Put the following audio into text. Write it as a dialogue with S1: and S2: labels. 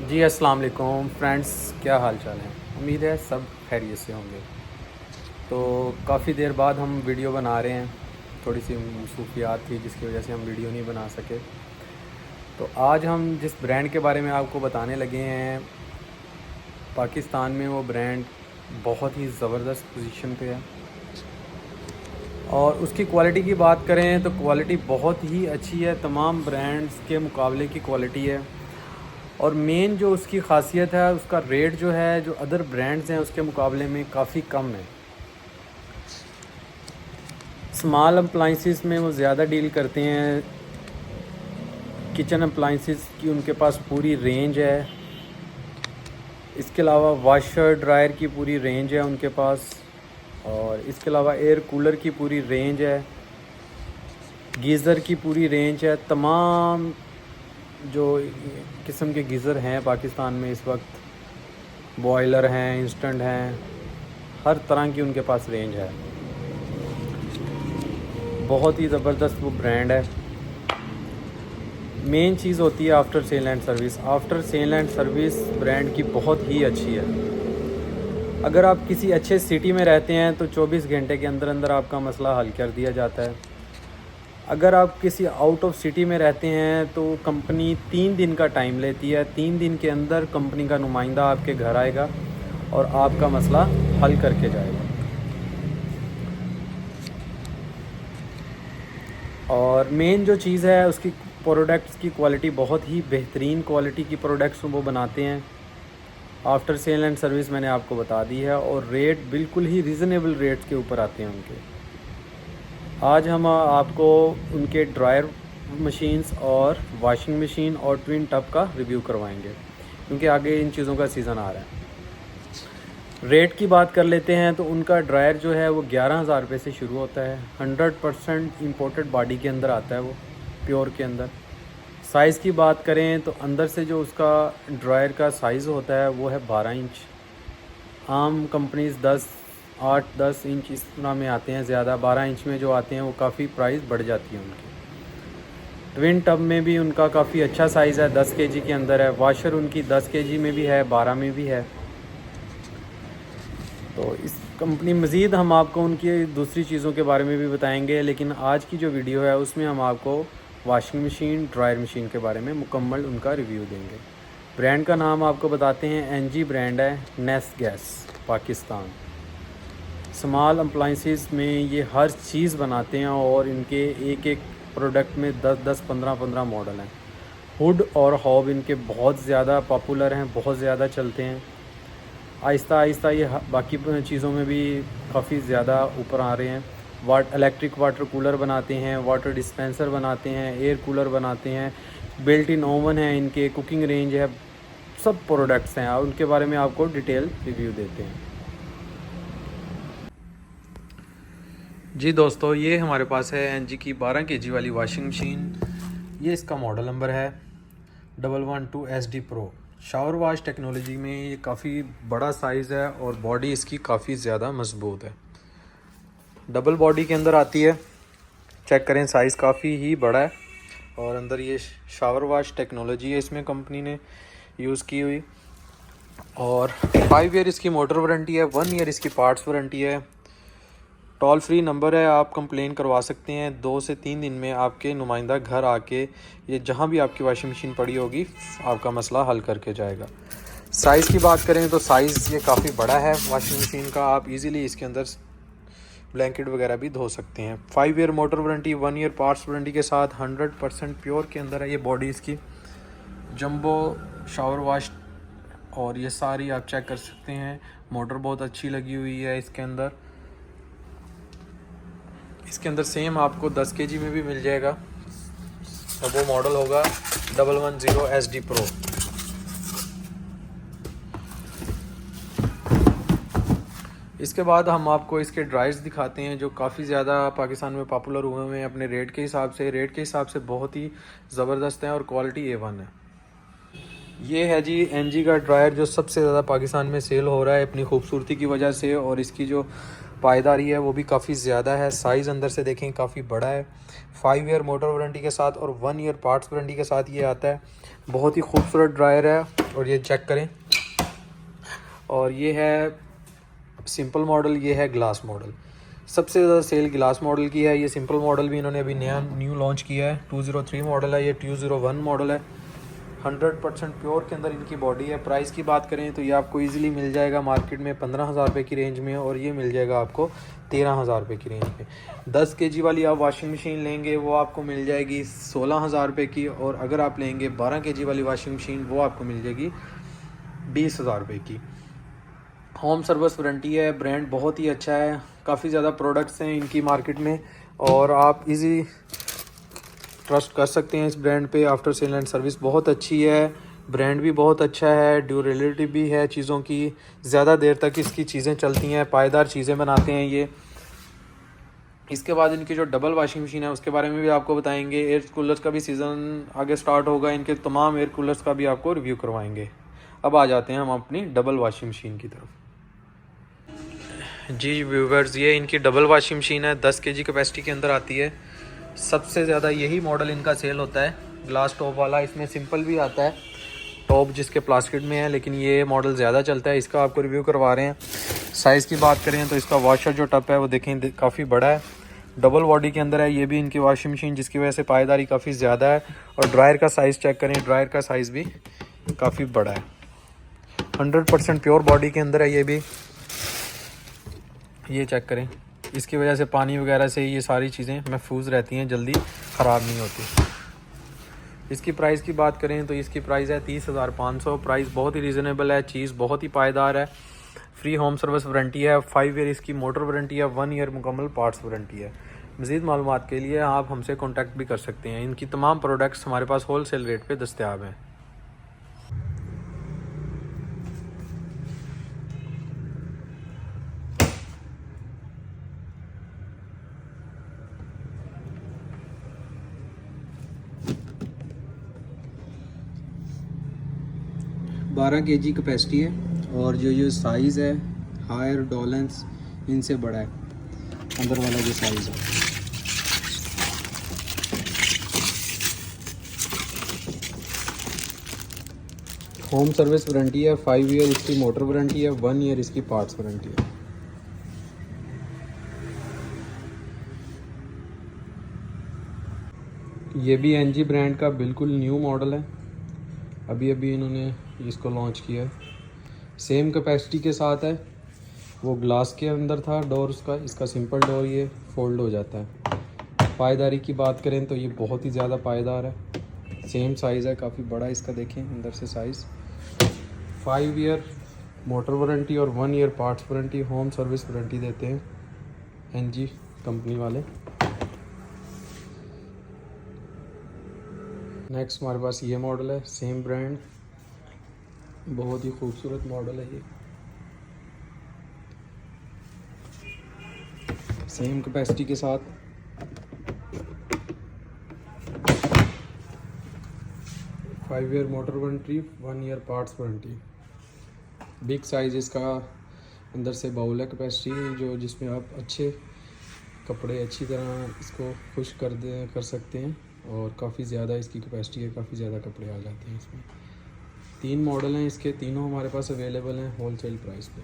S1: जी अस्सलाम वालेकुम फ्रेंड्स, क्या हाल चाल है। उम्मीद है सब खैरियत से होंगे। तो काफ़ी देर बाद हम वीडियो बना रहे हैं। थोड़ी सी मसरूफियात थी जिसकी वजह से हम वीडियो नहीं बना सके। तो आज हम जिस ब्रांड के बारे में आपको बताने लगे हैं, पाकिस्तान में वो ब्रांड बहुत ही ज़बरदस्त पोजीशन पे है। और उसकी क्वालिटी की बात करें तो क्वालिटी बहुत ही अच्छी है, तमाम ब्रांड्स के मुकाबले की क्वालिटी है। और मेन जो उसकी ख़ासियत है, उसका रेट जो है, जो अदर ब्रांड्स हैं उसके मुकाबले में काफ़ी कम है। स्मॉल अप्लाइंसेस में वो ज़्यादा डील करते हैं। किचन अप्लाइंसेस की उनके पास पूरी रेंज है। इसके अलावा वाशर ड्रायर की पूरी रेंज है उनके पास। और इसके अलावा एयर कूलर की पूरी रेंज है, गीज़र की पूरी रेंज है। तमाम जो किस्म के गीज़र हैं पाकिस्तान में इस वक्त, बॉयलर हैं, इंस्टेंट हैं, हर तरह की उनके पास रेंज है। बहुत ही ज़बरदस्त वो ब्रांड है। मेन चीज़ होती है after sale and service. After sale and service brand की बहुत ही अच्छी है। अगर आप किसी अच्छे सिटी में रहते हैं तो 24 घंटे के अंदर अंदर आपका मसला हल कर दिया जाता है। अगर आप किसी आउट ऑफ सिटी में रहते हैं तो कंपनी 3 दिन का टाइम लेती है। 3 दिन के अंदर कंपनी का नुमाइंदा आपके घर आएगा और आपका मसला हल करके जाएगा। और मेन जो चीज़ है, उसकी प्रोडक्ट्स की क्वालिटी बहुत ही बेहतरीन क्वालिटी की प्रोडक्ट्स वो बनाते हैं। आफ्टर सेल एंड सर्विस मैंने आपको बता दी है, और रेट बिल्कुल ही रीज़नेबल रेट्स के ऊपर आते हैं उनके। आज हम आपको उनके ड्रायर मशीन्स और वॉशिंग मशीन और ट्विन टब का रिव्यू करवाएंगे, क्योंकि आगे इन चीज़ों का सीज़न आ रहा है। रेट की बात कर लेते हैं तो उनका ड्रायर जो है वो 11,000 रुपये से शुरू होता है। 100% इम्पोर्टेड बॉडी के अंदर आता है वो, प्योर के अंदर। साइज़ की बात करें तो अंदर से जो उसका ड्रायर का साइज़ होता है वो है 12 इंच। आम कंपनीज़ 8-10 इंच इस तरह में आते हैं। ज़्यादा 12 इंच में जो आते हैं वो काफ़ी प्राइस बढ़ जाती है उनकी। ट्विन टब में भी उनका काफ़ी अच्छा साइज़ है, 10 केजी के अंदर है। वाशर उनकी 10 केजी में भी है, 12 में भी है। तो इस कंपनी मज़ीद हम आपको उनकी दूसरी चीज़ों के बारे में भी बताएंगे, लेकिन आज की जो वीडियो है उसमें हम आपको वॉशिंग मशीन, ड्रायर मशीन के बारे में मुकम्मल उनका रिव्यू देंगे। ब्रांड का नाम आपको बताते हैं, एनजी ब्रांड है, नेस गैस, पाकिस्तान। स्मॉल अप्लाइंसेस में ये हर चीज़ बनाते हैं, और इनके एक एक प्रोडक्ट में 10-10, 15-15 मॉडल हैं। हुड और हॉब इनके बहुत ज़्यादा पॉपुलर हैं, बहुत ज़्यादा चलते हैं। आहिस्ता आहिस्ता ये बाकी चीज़ों में भी काफ़ी ज़्यादा ऊपर आ रहे हैं। इलेक्ट्रिक वाटर कूलर बनाते हैं, वाटर डिस्पेंसर बनाते हैं, एयर कूलर बनाते हैं, बिल्ट इन ओवन है इनके, कुकिंग रेंज है, सब प्रोडक्ट्स हैं, और उनके बारे में आपको डिटेल रिव्यू देते हैं। जी दोस्तों, ये हमारे पास है एनजी की 12 केजी वाली वॉशिंग मशीन। ये इसका मॉडल नंबर है 112 SD pro. Shower wash technology में ये काफ़ी बड़ा साइज़ है, और बॉडी इसकी काफ़ी ज़्यादा मजबूत है। डबल बॉडी के अंदर आती है। चेक करें, साइज़ काफ़ी ही बड़ा है, और अंदर ये शावर वॉश टेक्नोलॉजी है इसमें कंपनी ने यूज़ की हुई। और 5 ईयर इसकी मोटर वारंटी है, 1 ईयर इसकी पार्ट्स वारंटी है। टोल फ्री नंबर है, आप कंप्लेन करवा सकते हैं। 2 से 3 दिन में आपके नुमाइंदा घर आके ये जहां भी आपकी वॉशिंग मशीन पड़ी होगी आपका मसला हल करके जाएगा। साइज़ की बात करें तो साइज़ ये काफ़ी बड़ा है वॉशिंग मशीन का। आप इजीली इसके अंदर ब्लैंकेट वगैरह भी धो सकते हैं। 5 year motor warranty, 1 year parts warranty के साथ 100% प्योर के अंदर है ये बॉडी इसकी। जंबो शावर वॉश, और ये सारी आप चेक कर सकते हैं। मोटर बहुत अच्छी लगी हुई है इसके अंदर। इसके अंदर सेम आपको 10 केजी में भी मिल जाएगा। अब वो मॉडल होगा 110 SD प्रो। इसके बाद हम आपको इसके ड्रायर्स दिखाते हैं, जो काफ़ी ज़्यादा पाकिस्तान में पॉपुलर हुए हैं अपने रेट के हिसाब से। रेट के हिसाब से बहुत ही ज़बरदस्त हैं, और क्वालिटी A1 है। ये है जी एनजी का ड्रायर, जो सबसे ज़्यादा पाकिस्तान में सेल हो रहा है अपनी खूबसूरती की वजह से, और इसकी जो पायदारी है वो भी काफ़ी ज़्यादा है। साइज़ अंदर से देखें काफ़ी बड़ा है। 5 ईयर मोटर वारंटी के साथ और 1 ईयर पार्ट्स वारंटी के साथ ये आता है। बहुत ही खूबसूरत ड्रायर है, और ये चेक करें। और ये है सिंपल मॉडल, ये है ग्लास मॉडल। सबसे ज़्यादा सेल ग्लास मॉडल की है। ये सिंपल मॉडल भी इन्होंने अभी न्यू लॉन्च किया है। 203 मॉडल है, ये 201 मॉडल है। 100% प्योर के अंदर इनकी बॉडी है। प्राइस की बात करें तो ये आपको इजीली मिल जाएगा मार्केट में 15,000 रुपये की रेंज में, और ये मिल जाएगा आपको 13,000 रुपये की रेंज में। 10 kg वाली आप वॉशिंग मशीन लेंगे वो आपको मिल जाएगी 16,000 रुपये की, और अगर आप लेंगे 12 kg वाली वॉशिंग मशीन वो आपको मिल जाएगी 20,000 रुपये की। होम सर्विस वारंटी है। ब्रांड बहुत ही अच्छा है, काफ़ी ज़्यादा प्रोडक्ट्स हैं इनकी मार्केट में, और आप इजी ट्रस्ट कर सकते हैं इस ब्रांड पे। आफ्टर सेल एंड सर्विस बहुत अच्छी है, ब्रांड भी बहुत अच्छा है, ड्यूरेबिलिटी भी है चीज़ों की, ज़्यादा देर तक इसकी चीज़ें चलती हैं, पायदार चीज़ें बनाते हैं ये। इसके बाद इनकी जो डबल वॉशिंग मशीन है उसके बारे में भी आपको बताएंगे। एयर कूलर्स का भी सीज़न आगे स्टार्ट होगा, इनके तमाम एयर कूलर्स का भी आपको रिव्यू करवाएंगे। अब आ जाते हैं हम अपनी डबल वॉशिंग मशीन की तरफ। जी व्यूवर्स, ये इनकी डबल वॉशिंग मशीन है, 10 kg कैपेसिटी के अंदर आती है। सबसे ज़्यादा यही मॉडल इनका सेल होता है, ग्लास टॉप वाला। इसमें सिंपल भी आता है टॉप जिसके प्लास्टिक में है, लेकिन ये मॉडल ज़्यादा चलता है। इसका आपको रिव्यू करवा रहे हैं। साइज़ की बात करें तो इसका वॉशर जो टप है वो देखें काफ़ी बड़ा है, डबल बॉडी के अंदर है ये भी इनकी वॉशिंग मशीन, जिसकी वजह से पायदारी काफ़ी ज़्यादा है। और ड्रायर का साइज़ चेक करें, ड्रायर का साइज़ भी काफ़ी बड़ा है। 100% प्योर बॉडी के अंदर है ये भी, ये चेक करें। इसकी वजह से पानी वगैरह से ये सारी चीज़ें महफूज रहती हैं, जल्दी ख़राब नहीं होती। इसकी प्राइस की बात करें तो इसकी प्राइस है 30,500। प्राइस बहुत ही रीज़नेबल है, चीज़ बहुत ही पायदार है। फ्री होम सर्विस वारंटी है, 5 ईयर इसकी मोटर वारंटी है, 1 ईयर मुकम्मल पार्ट्स वारंटी है। मज़ीद मालूमात के लिए आप हमसे कॉन्टैक्ट भी कर सकते हैं। इनकी तमाम प्रोडक्ट्स हमारे पास होल सेल रेट पर दस्तियाब हैं। बारह kg कैपेसिटी है, और जो साइज़ है हायर डॉलेंस इनसे बड़ा है, अंदर वाला जो साइज़ है। होम सर्विस वारंटी है, 5 ईयर इसकी मोटर वारंटी है, 1 ईयर इसकी पार्ट्स वारंटी है। ये भी एनजी ब्रांड का बिल्कुल न्यू मॉडल है, अभी इन्होंने इसको लॉन्च किया है। सेम कैपेसिटी के साथ है, वो ग्लास के अंदर था डोर उसका, इसका सिंपल डोर ये फोल्ड हो जाता है। पायदारी की बात करें तो ये बहुत ही ज़्यादा पायदार है। सेम साइज़ है, काफ़ी बड़ा इसका देखें अंदर से साइज़। 5 ईयर मोटर वारंटी और 1 year parts warranty, home service warranty देते हैं एनजी कंपनी वाले। नेक्स्ट हमारे पास ये मॉडल है, सेम ब्रांड, बहुत ही खूबसूरत मॉडल है ये। सेम कैपेसिटी के साथ, five year motor warranty, 1 year parts warranty. Big size इसका अंदर से बाउल है कैपेसिटी, जो जिसमें आप अच्छे कपड़े अच्छी तरह इसको खुश कर सकते हैं, और काफ़ी ज़्यादा इसकी कैपेसिटी है, काफ़ी ज़्यादा कपड़े आ जाते हैं इसमें। 3 मॉडल हैं इसके, तीनों हमारे पास अवेलेबल हैं होल सेल प्राइस पे।